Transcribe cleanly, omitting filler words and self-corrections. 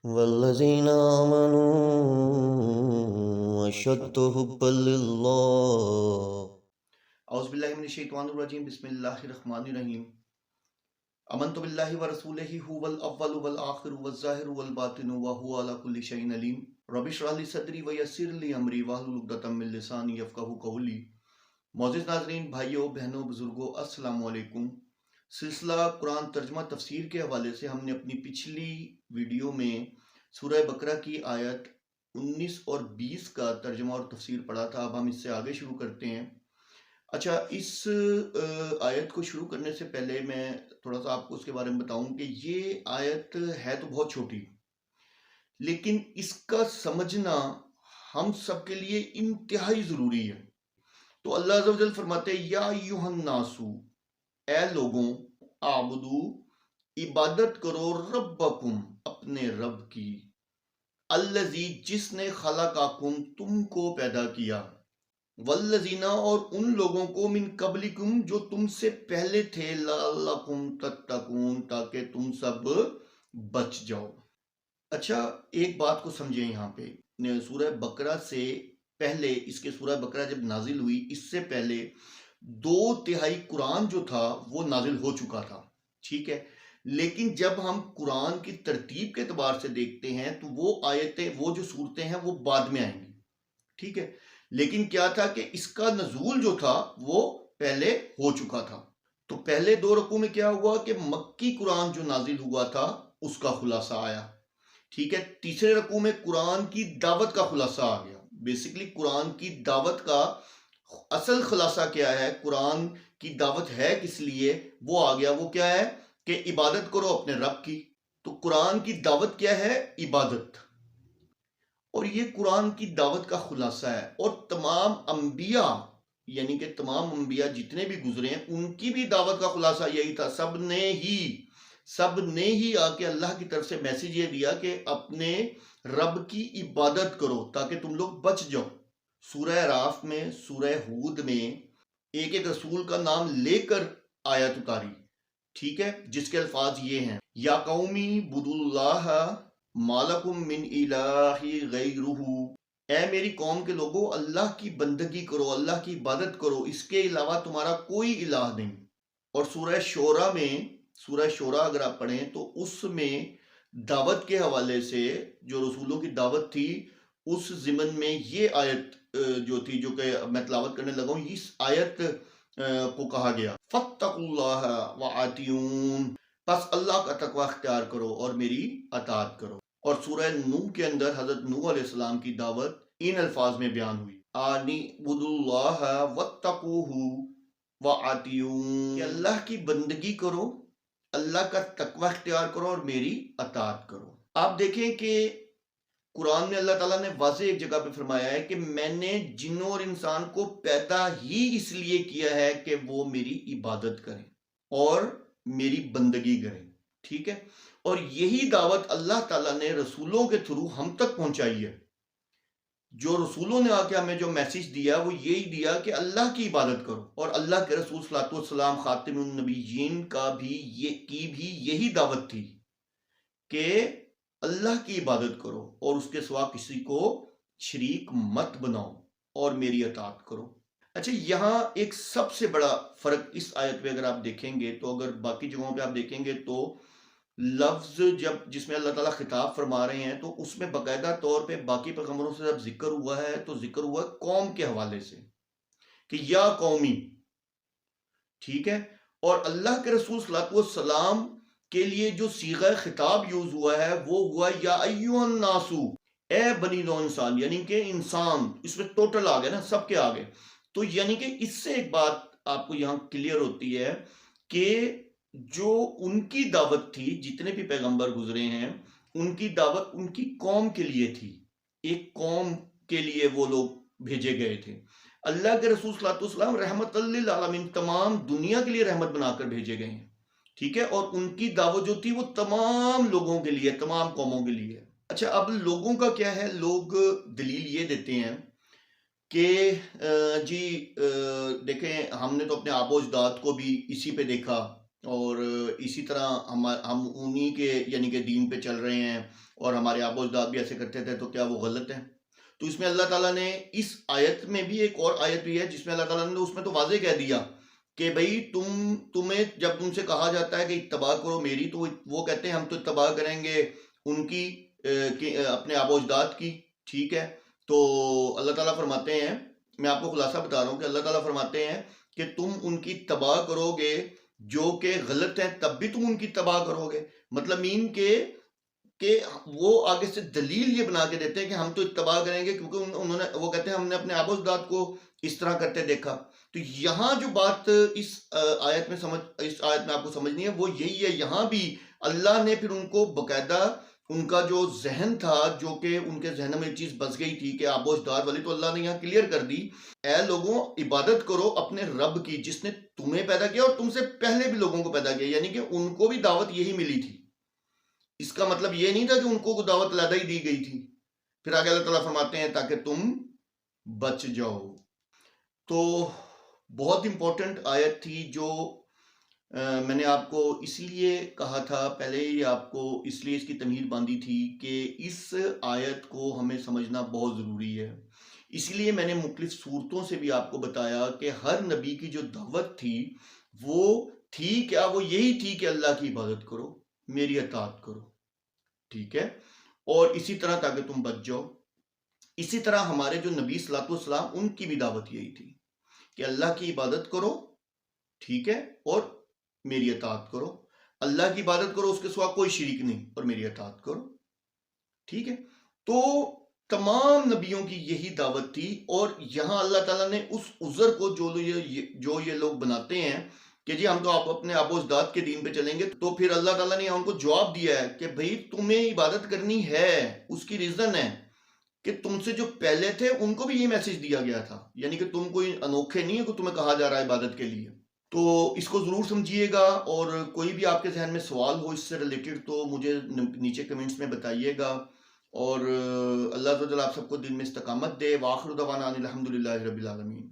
والذین آمنوا اشد حبا للہ۔ اعوذ باللہ من الشیطان الرجیم، بسم اللہ الرحمن الرحیم۔ آمنت باللہ ورسولہ هو الاول والآخر والظاہر والباطن وهو علی کل شیء علیم۔ رب اشرح لی صدری ویسر لی امری واحلل عقدۃ من لسانی یفقہوا قولی۔ معزز ناظرین، بھائیوں، بہنوں، بزرگوں، السلام علیکم۔ سلسلہ قرآن ترجمہ تفسیر کے حوالے سے ہم نے اپنی پچھلی ویڈیو میں سورہ بقرہ کی آیت 19 اور 20 کا ترجمہ اور تفسیر پڑھا تھا۔ اب ہم اس سے آگے شروع کرتے ہیں۔ اچھا، اس آیت کو شروع کرنے سے پہلے میں تھوڑا سا آپ کو اس کے بارے میں بتاؤں کہ یہ آیت ہے تو بہت چھوٹی، لیکن اس کا سمجھنا ہم سب کے لیے انتہائی ضروری ہے۔ تو اللہ عز و جل فرماتے ہیں، یا ایھا الناس، اے لوگوں، اعبدو، عبادت کرو، ربکم، اپنے رب کی، الذی، جس نے خلقکم، تم کو پیدا کیا، والذین، اور ان لوگوں کو، من قبلکم، جو تم سے پہلے تھے، لعلکم تتقون، تاکہ تم سب بچ جاؤ۔ اچھا، ایک بات کو سمجھیں یہاں پہ، سورہ بقرہ سے پہلے، اس کے سورہ بقرہ جب نازل ہوئی، اس سے پہلے 2/3 قرآن جو تھا وہ نازل ہو چکا تھا، ٹھیک ہے۔ لیکن جب ہم قرآن کی ترتیب کے اعتبار سے دیکھتے ہیں تو وہ آیتیں، وہ جو صورتیں ہیں، وہ بعد میں آئیں گی، ٹھیک ہے۔ لیکن کیا تھا کہ اس کا نزول جو تھا وہ پہلے ہو چکا تھا۔ تو پہلے 2 رکوع میں کیا ہوا کہ مکی قرآن جو نازل ہوا تھا اس کا خلاصہ آیا، ٹھیک ہے۔ تیسرے رکوع میں قرآن کی دعوت کا خلاصہ آ گیا۔ بیسیکلی قرآن کی دعوت کا اصل خلاصہ کیا ہے، قرآن کی دعوت ہے کس لیے، وہ آ گیا۔ وہ کیا ہے کہ عبادت کرو اپنے رب کی۔ تو قرآن کی دعوت کیا ہے؟ عبادت۔ اور یہ قرآن کی دعوت کا خلاصہ ہے۔ اور تمام انبیاء، یعنی کہ تمام انبیاء جتنے بھی گزرے ہیں، ان کی بھی دعوت کا خلاصہ یہی تھا۔ سب نے ہی آ کے اللہ کی طرف سے میسیج یہ دیا کہ اپنے رب کی عبادت کرو تاکہ تم لوگ بچ جاؤ۔ سورہ اعراف میں، سورہ ہود میں ایک ایک رسول کا نام لے کر آیت اتاری، ٹھیک ہے، جس کے الفاظ یہ ہیں، یا قومی بدو اللہ ما لکم من الہ غیرہ، اے میری قوم کے لوگوں، اللہ کی بندگی کرو، اللہ کی عبادت کرو، اس کے علاوہ تمہارا کوئی الہ نہیں۔ اور سورہ شورى اگر آپ پڑھیں تو اس میں دعوت کے حوالے سے جو رسولوں کی دعوت تھی، اس ضمن میں یہ آیت جو تھی، جو کہ میں تلاوت کرنے لگا ہوں، اس آیت کو کہا گیا، فاتقوا اللہ وأطیعون، پس اللہ کا تقوی اختیار کرو اور میری اطاعت کرو۔ اور سورہ نوح کے اندر حضرت نوح علیہ السلام کی دعوت ان الفاظ میں بیان ہوئی، اعبدوا اللہ واتقوہ وأطیعون، کہ اللہ کی بندگی کرو، اللہ کا تقوی اختیار کرو اور میری اطاعت کرو۔ آپ دیکھیں کہ قرآن میں اللہ تعالیٰ نے واضح ایک جگہ پہ فرمایا ہے کہ میں نے جنوں اور انسان کو پیدا ہی اس لیے کیا ہے کہ وہ میری عبادت کریں اور میری بندگی کریں، ٹھیک ہے۔ اور یہی دعوت اللہ تعالیٰ نے رسولوں کے تھرو ہم تک پہنچائی ہے۔ جو رسولوں نے آ کے ہمیں جو میسیج دیا وہ یہی دیا کہ اللہ کی عبادت کرو، اور اللہ کے رسول صلی اللہ علیہ وسلم خاتم النبیین کا بھی یہی دعوت تھی کہ اللہ کی عبادت کرو اور اس کے سوا کسی کو شریک مت بناؤ اور میری اطاعت کرو۔ اچھا، یہاں ایک سب سے بڑا فرق اس آیت پہ اگر آپ دیکھیں گے تو، اگر باقی جگہوں پہ آپ دیکھیں گے تو لفظ جس میں اللہ تعالیٰ خطاب فرما رہے ہیں تو اس میں باقاعدہ طور پہ باقی پیغمبروں سے جب ذکر ہوا ہے تو ذکر ہوا ہے قوم کے حوالے سے کہ یا قومی، ٹھیک ہے۔ اور اللہ کے رسول صلی اللہ علیہ وسلم کے لیے جو صیغہ خطاب یوز ہوا ہے وہ ہوا یا ایھا الناس، اے بنی نوع انسان، یعنی کہ انسان، اس میں ٹوٹل آ گئے نا، سب کے آگے۔ تو یعنی کہ اس سے ایک بات آپ کو یہاں کلیئر ہوتی ہے کہ جو ان کی دعوت تھی، جتنے بھی پیغمبر گزرے ہیں، ان کی دعوت ان کی قوم کے لیے تھی، ایک قوم کے لیے وہ لوگ بھیجے گئے تھے۔ اللہ کے رسول صلی اللہ علیہ وسلم رحمت للعالمین، تمام دنیا کے لیے رحمت بنا کر بھیجے گئے ہیں، ٹھیک ہے۔ اور ان کی دعوت جو تھی وہ تمام لوگوں کے لیے، تمام قوموں کے لیے۔ اچھا، اب لوگوں کا کیا ہے؟ لوگ دلیل یہ دیتے ہیں کہ جی دیکھیں، ہم نے تو اپنے آبا و اجداد کو بھی اسی پہ دیکھا، اور اسی طرح ہم انہی کے یعنی کہ دین پہ چل رہے ہیں اور ہمارے آبا و اجداد بھی ایسے کرتے تھے، تو کیا وہ غلط ہے؟ تو اس میں اللہ تعالیٰ نے اس آیت میں بھی ایک اور آیت بھی ہے جس میں اللہ تعالیٰ نے اس میں تو واضح کہہ دیا کہ بھئی تمہیں جب تم سے کہا جاتا ہے کہ اتباع کرو میری، تو وہ کہتے ہیں ہم تو اتباع کریں گے ان کی اپنے آبا و اجداد کی، ٹھیک ہے؟ تو اللہ تعالیٰ فرماتے ہیں، میں آپ کو خلاصہ بتا رہا ہوں کہ اللہ تعالیٰ فرماتے ہیں کہ تم ان کی اتباع کرو گے جو کہ غلط ہیں، تب بھی تم ان کی اتباع کرو گے. مطلب مین کہ وہ آگے سے دلیل یہ بنا کے دیتے ہیں کہ ہم تو اتباع کریں گے کیونکہ انہوں نے، وہ کہتے ہیں ہم نے اپنے آبا و اجداد کو اس طرح کرتے دیکھا. تو یہاں جو بات اس آیت میں آپ کو سمجھنی ہے وہ یہی ہے. یہاں بھی اللہ نے پھر ان کو باقاعدہ ان کا جو ذہن تھا، جو کہ ان کے ذہن میں چیز بس گئی تھی کہ آبا و اجداد والی، تو اللہ نے یہاں کلیئر کر دی، اے لوگوں عبادت کرو اپنے رب کی جس نے تمہیں پیدا کیا اور تم سے پہلے بھی لوگوں کو پیدا کیا. یعنی کہ ان کو بھی دعوت یہی ملی تھی. اس کا مطلب یہ نہیں تھا کہ ان کو دعوت علیحدہ ہی دی گئی تھی. پھر آگے اللہ تعالیٰ فرماتے ہیں تاکہ تم بچ جاؤ. تو بہت امپورٹنٹ آیت تھی جو میں نے آپ کو اس لیے کہا تھا پہلے ہی، آپ کو اس لیے اس کی تمہید باندھی تھی کہ اس آیت کو ہمیں سمجھنا بہت ضروری ہے. اسی لیے میں نے مختلف صورتوں سے بھی آپ کو بتایا کہ ہر نبی کی جو دعوت تھی وہ تھی کیا؟ وہ یہی تھی کہ اللہ کی عبادت کرو، میری اطاعت کرو، ٹھیک ہے؟ اور اسی طرح تاکہ تم بچ جاؤ. اسی طرح ہمارے جو نبی صلی اللہ علیہ وسلم ان کی بھی دعوت یہی تھی کہ اللہ کی عبادت کرو، ٹھیک ہے، اور میری اطاعت کرو. اللہ کی عبادت کرو، اس کے سوا کوئی شریک نہیں، اور میری اطاعت کرو، ٹھیک ہے؟ تو تمام نبیوں کی یہی دعوت تھی. اور یہاں اللہ تعالیٰ نے اس عذر کو جو یہ لوگ بناتے ہیں کہ جی ہم تو اپنے آبا و اجداد کے دین پہ چلیں گے، تو پھر اللہ تعالیٰ نے ان کو جواب دیا ہے کہ بھئی تمہیں عبادت کرنی ہے. اس کی ریزن ہے کہ تم سے جو پہلے تھے ان کو بھی یہ میسج دیا گیا تھا، یعنی کہ تم کوئی انوکھے نہیں ہے کہ تمہیں کہا جا رہا ہے عبادت کے لیے. تو اس کو ضرور سمجھیے گا، اور کوئی بھی آپ کے ذہن میں سوال ہو اس سے ریلیٹڈ تو مجھے نیچے کمنٹس میں بتائیے گا. اور اللہ تعالیٰ آپ سب کو دل میں استقامت دے. وآخر دعوانا ان الحمدللہ رب العالمین.